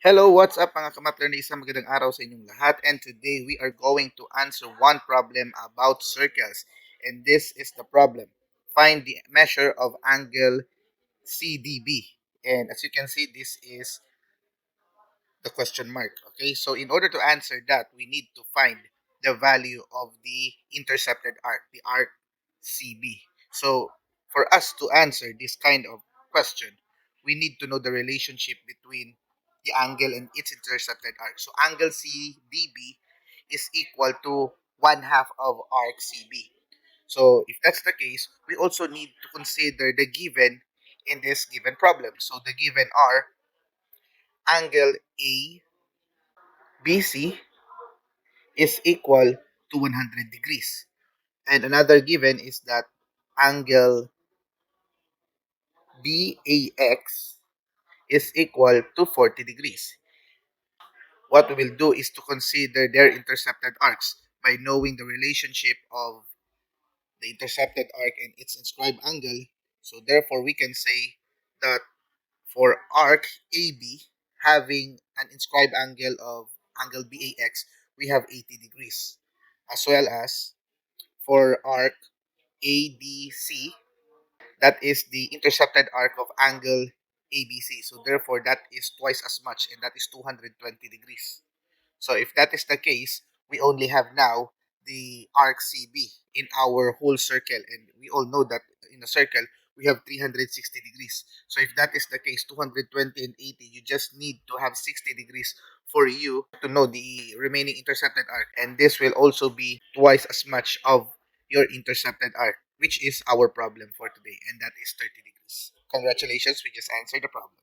Hello, what's up mga kamatler na isang magandang araw sa inyong lahat, and today we are going to answer one problem about circles, and this is the problem. Find the measure of angle CDB, and as you can see this is the question mark. Okay, so in order to answer that, we need to find the value of the intercepted arc, the arc CB. So for us to answer this kind of question, we need to know the relationship between the angle and its intercepted arc. So angle CDB is equal to 1/2 of arc CB. So if that's the case, we also need to consider the given in this given problem. So the given are angle ABC is equal to 100 degrees. And another given is that angle BAX is equal to 40 degrees. What we will do is to consider their intercepted arcs by knowing the relationship of the intercepted arc and its inscribed angle. So therefore, we can say that for arc AB having an inscribed angle of angle BAX, we have 80 degrees. As well as for arc ABC, that is the intercepted arc of angle ABC. So therefore, that is twice as much, and that is 220 degrees. So if that is the case, we only have now the arc CB in our whole circle, and we all know that in a circle we have 360 degrees. So if that is the case, 220 and 80, you just need to have 60 degrees for you to know the remaining intercepted arc, and this will also be twice as much of your intercepted arc, which is our problem for today, and that is 30 degrees. Congratulations, we just answered the problem.